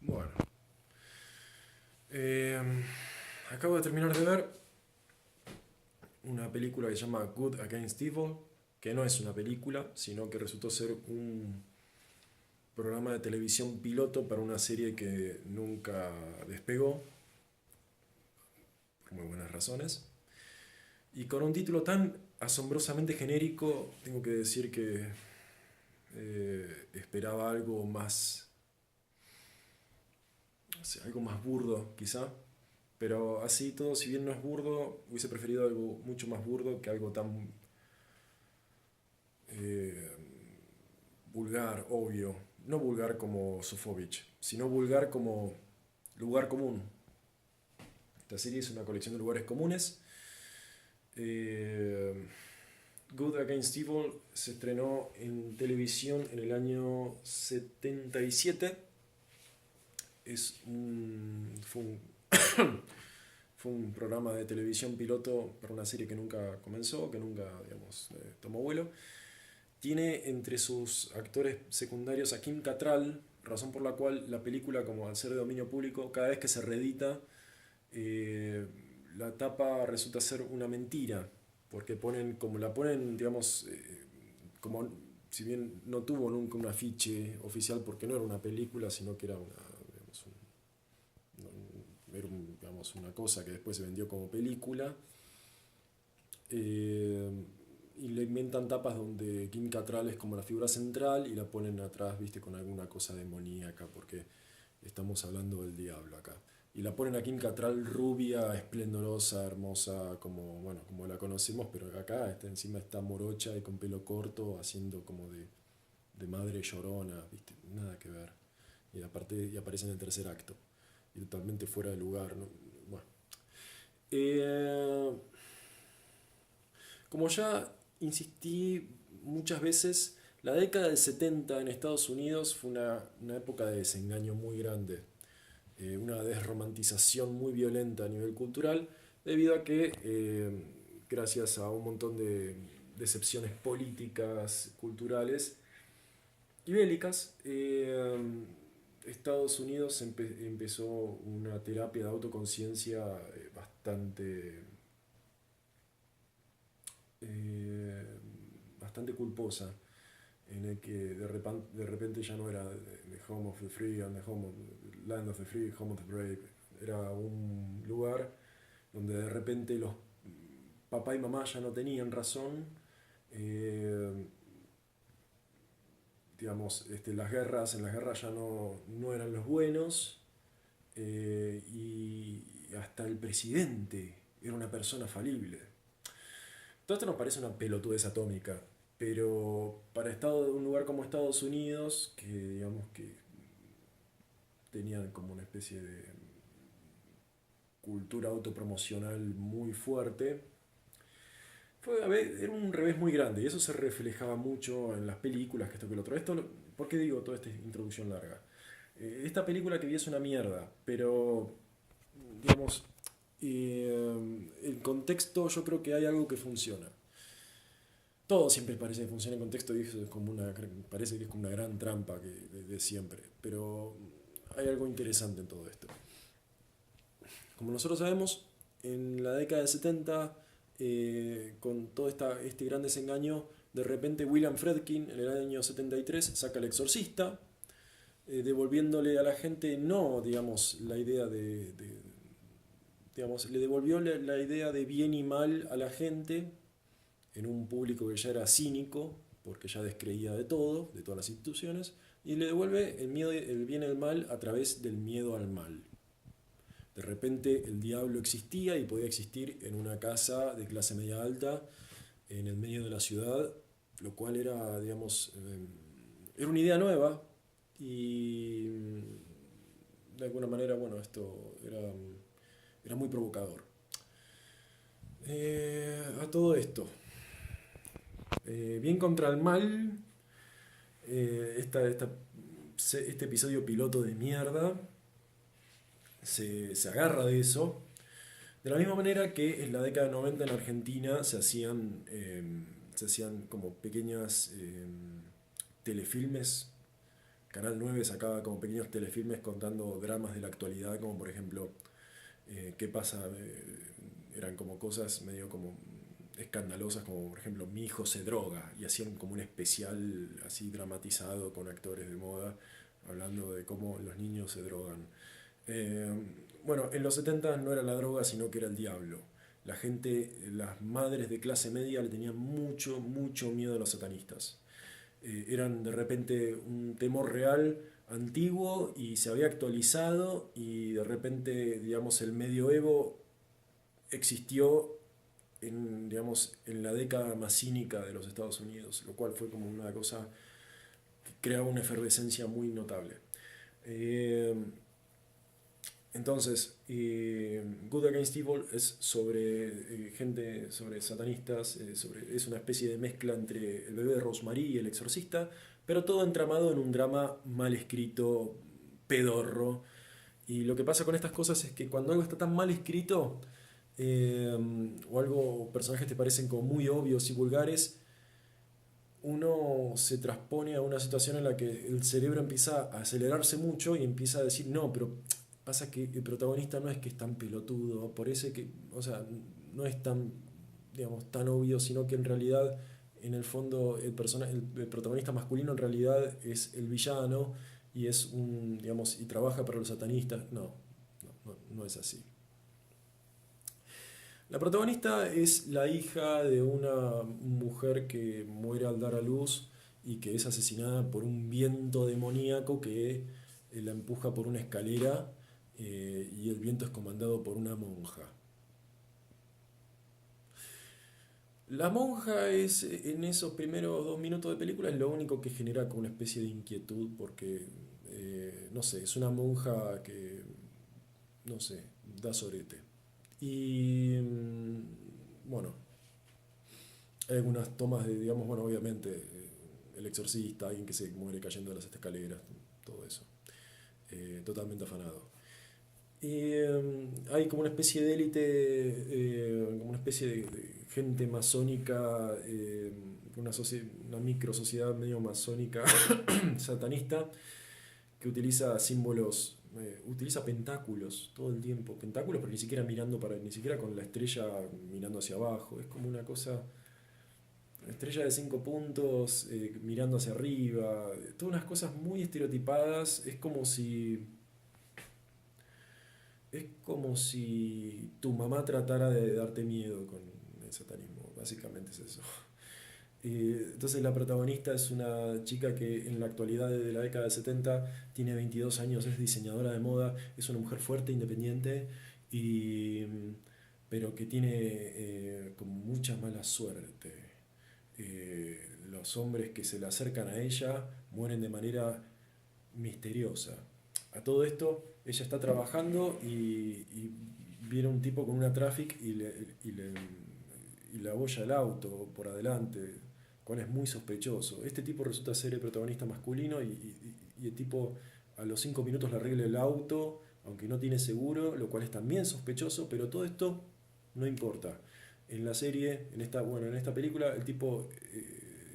Bueno, eh, acabo de terminar de ver una película que se llama Good Against Evil, que no es una película, sino que resultó ser un programa de televisión piloto para una serie que nunca despegó, por muy buenas razones. Y con un título tan asombrosamente genérico, tengo que decir que esperaba algo más, no sé, algo más burdo quizá. Pero así todo, si bien no es burdo, hubiese preferido algo mucho más burdo que algo tan eh, vulgar, obvio. No vulgar como Sofovich, sino vulgar como lugar común. Esta serie es una colección de lugares comunes. Eh, Good Against Evil se estrenó en televisión en el año 77. Fue un programa de televisión piloto para una serie que nunca comenzó, que nunca, digamos, tomó vuelo. Tiene entre sus actores secundarios a Kim Cattrall, razón por la cual la película, como al ser de dominio público, cada vez que se reedita, eh, la tapa resulta ser una mentira, porque ponen, como la ponen, digamos, como si bien no tuvo nunca un afiche oficial porque no era una película, sino que era digamos, digamos, una cosa que después se vendió como película. Eh, y le inventan tapas donde Kim Cattrall es como la figura central y la ponen atrás, viste, con alguna cosa demoníaca, porque estamos hablando del diablo acá. Y la ponen a Kim Cattrall rubia, esplendorosa, hermosa, como, bueno, como la conocemos, pero acá encima está morocha y con pelo corto, haciendo como de madre llorona, viste, nada que ver. Y aparte y aparece en el tercer acto. Y totalmente fuera de lugar, ¿no? Bueno. Eh, Como ya insistí muchas veces, la década del 70 en Estados Unidos fue una época de desengaño muy grande, una desromantización muy violenta a nivel cultural, debido a que, gracias a un montón de decepciones políticas, culturales y bélicas, Estados Unidos empezó una terapia de autoconciencia eh, bastante culposa, en el que de repente ya no era the home of the free and the home of land of the free, home of the brave. Era un lugar donde de repente los papá y mamá ya no tenían razón. eh, digamos, en las guerras ya no eran los buenos, y hasta el presidente era una persona falible. Todo esto nos parece una pelotudez atómica, pero para un lugar como Estados Unidos, que digamos que tenían como una especie de cultura autopromocional muy fuerte, era un revés muy grande y eso se reflejaba mucho en las películas, que esto que lo otro. ¿Por qué digo toda esta introducción larga? Esta película que vi es una mierda, pero digamos, el contexto yo creo que hay algo que funciona. Todo siempre parece que funciona en contexto y eso es como parece que es como una gran trampa de siempre. Pero hay algo interesante en todo esto. Como nosotros sabemos, en la década del 70, con todo este gran desengaño, de repente William Friedkin en el año 73 saca El Exorcista, devolviéndole a la gente no, digamos, la idea digamos, le devolvió la idea de bien y mal a la gente en un público que ya era cínico, porque ya descreía de todo, de todas las instituciones, y le devuelve el miedo, el bien y el mal a través del miedo al mal. De repente el diablo existía y podía existir en una casa de clase media alta, en el medio de la ciudad, lo cual era, digamos, era una idea nueva y de alguna manera, bueno, esto era muy provocador. A todo esto, bien contra el mal, este episodio piloto de mierda se agarra de eso. De la misma manera que en la década de 90 en Argentina se hacían como pequeñas telefilmes Canal 9 sacaba como pequeños telefilmes contando dramas de la actualidad, como por ejemplo, ¿qué pasa? Eran como cosas medio como escandalosas, como por ejemplo, mi hijo se droga, y hacían como un especial así dramatizado con actores de moda, hablando de cómo los niños se drogan. Eh, bueno, en los 70 no era la droga, sino que era el diablo. La gente, las madres de clase media le tenían mucho, mucho miedo a los satanistas. Eran de repente un temor real, antiguo, y se había actualizado, y de repente, digamos, el medioevo existió en, digamos, en la década más cínica de los Estados Unidos, lo cual fue como una cosa que creaba una efervescencia muy notable. Eh, entonces, Good Against Evil es sobre gente, sobre satanistas, es una especie de mezcla entre El bebé de Rosemary y El exorcista, pero todo entramado en un drama mal escrito, pedorro. Y lo que pasa con estas cosas es que cuando algo está tan mal escrito, eh, o algo, personajes te parecen como muy obvios y vulgares, uno se transpone a una situación en la que el cerebro empieza a acelerarse mucho y empieza a decir, no, pero pasa que el protagonista no es que es tan pelotudo, por eso que, o sea, no es tan, digamos, tan obvio, sino que en realidad, en el fondo, el protagonista masculino en realidad es el villano y es un, digamos, y trabaja para los satanistas. No, no es así. La protagonista es la hija de una mujer que muere al dar a luz y que es asesinada por un viento demoníaco que la empuja por una escalera, y el viento es comandado por una monja. La monja es, en esos primeros 2 minutos de película, es lo único que genera como una especie de inquietud porque, no sé, es una monja que, no sé, da sorete. Y bueno, hay algunas tomas de, digamos, bueno, obviamente, el exorcista, alguien que se muere cayendo de las escaleras, todo eso. Totalmente afanado. Y hay como una especie de élite, como una especie de gente masónica, una micro sociedad medio masónica, satanista, que utiliza símbolos, utiliza pentáculos todo el tiempo. Pentáculos, pero ni siquiera mirando para, ni siquiera con la estrella mirando hacia abajo. Es como una cosa, estrella de 5 puntos, mirando hacia arriba, todas unas cosas muy estereotipadas. Es como si tu mamá tratara de darte miedo con el satanismo, básicamente es eso. Entonces la protagonista es una chica que en la actualidad de la década de 70 tiene 22 años, es diseñadora de moda, es una mujer fuerte, independiente, y, pero que tiene como mucha mala suerte. Los hombres que se le acercan a ella mueren de manera misteriosa. A todo esto, ella está trabajando y viene un tipo con una traffic y le abolla el auto por adelante, cual es muy sospechoso. Este tipo resulta ser el protagonista masculino y el tipo a los 5 minutos le arregla el auto, aunque no tiene seguro, lo cual es también sospechoso, pero todo esto no importa. En la serie, bueno, en esta película, el tipo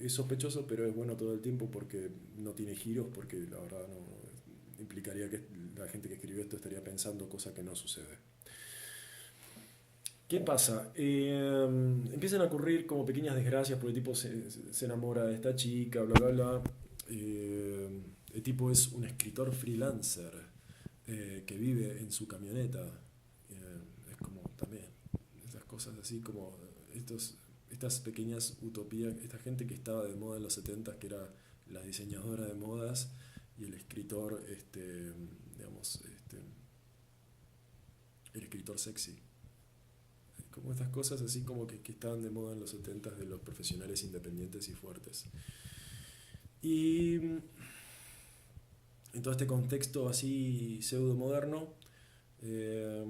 es sospechoso, pero es bueno todo el tiempo porque no tiene giros, porque la verdad no implicaría que la gente que escribió esto estaría pensando cosas que no sucede. ¿Qué pasa? Empiezan a ocurrir como pequeñas desgracias porque el tipo se enamora de esta chica, bla, bla, bla. El tipo es un escritor freelancer, que vive en su camioneta. Es como también estas cosas así como estas pequeñas utopías, esta gente que estaba de moda en los 70, que era la diseñadora de modas y el escritor, digamos, el escritor sexy. Como estas cosas así como que estaban de moda en los 70 de los profesionales independientes y fuertes. Y en todo este contexto así pseudo moderno, eh,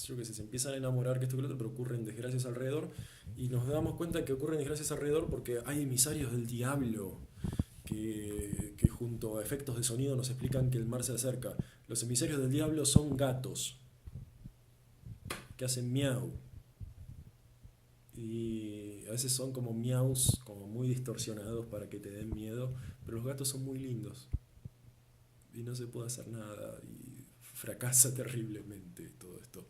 yo qué sé, se empiezan a enamorar que esto que lo otro, pero ocurren desgracias alrededor y nos damos cuenta que ocurren desgracias alrededor porque hay emisarios del diablo que junto a efectos de sonido nos explican que el mar se acerca. Los emisarios del diablo son gatos que hacen miau. Y a veces son como miaus, como muy distorsionados para que te den miedo, pero los gatos son muy lindos y no se puede hacer nada y fracasa terriblemente todo esto.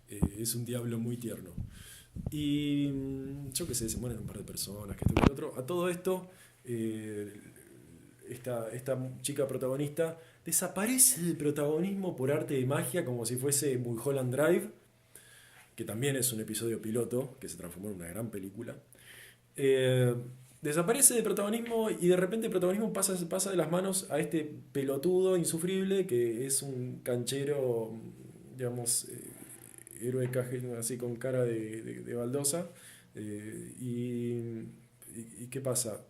Es un diablo muy tierno. Y yo qué sé, se mueren un par de personas, que esto que el otro. A todo esto, eh, esta chica protagonista desaparece del protagonismo por arte de magia, como si fuese Mulholland Drive, que también es un episodio piloto, que se transformó en una gran película. Eh, Desaparece de protagonismo y de repente el protagonismo pasa de las manos a este pelotudo insufrible que es un canchero, digamos, héroe así con cara de baldosa. Y qué pasa?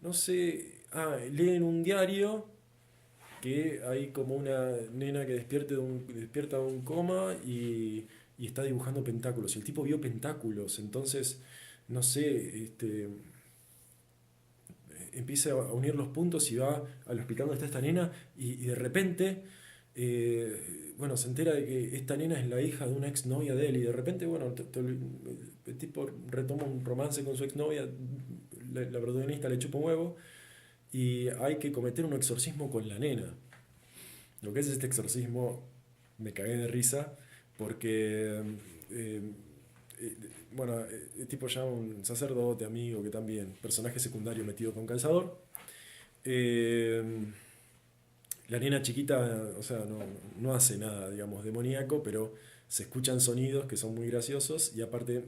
No sé, leen un diario que hay como una nena que despierta de un coma y está dibujando pentáculos. Y el tipo vio pentáculos, entonces, no sé, empieza a unir los puntos y va al hospital donde está esta nena y de repente, bueno, se entera de que esta nena es la hija de una exnovia de él y de repente, bueno, el tipo retoma un romance con su exnovia, la protagonista le chupa un huevo y hay que cometer un exorcismo con la nena. Lo que es este exorcismo, me cagué de risa porque, eh, eh, bueno, el tipo ya un sacerdote, amigo, que también, personaje secundario metido con calzador. Eh, la nena chiquita, o sea, no hace nada, digamos, demoníaco, pero se escuchan sonidos que son muy graciosos y aparte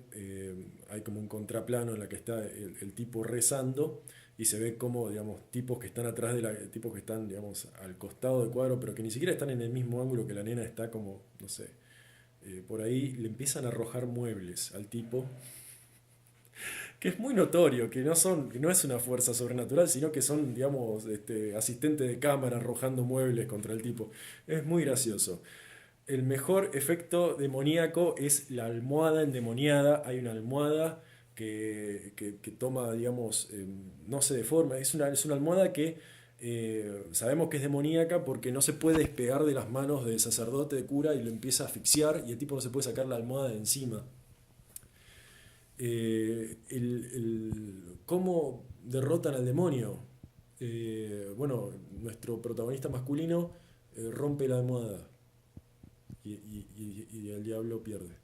hay como un contraplano en la que está el tipo rezando y se ve como, digamos, tipos que están atrás tipos que están, digamos, al costado del cuadro, pero que ni siquiera están en el mismo ángulo que la nena está como, no sé, por ahí le empiezan a arrojar muebles al tipo que es muy notorio, que no es una fuerza sobrenatural, sino que son, digamos, asistentes de cámara arrojando muebles contra el tipo. Es muy gracioso. El mejor efecto demoníaco es la almohada endemoniada. Hay una almohada que toma, digamos, no se deforma. Es una almohada que sabemos que es demoníaca porque no se puede despegar de las manos del sacerdote de cura y lo empieza a asfixiar y el tipo no se puede sacar la almohada de encima. Cómo derrotan al demonio. Bueno, nuestro protagonista masculino rompe la almohada y el diablo pierde.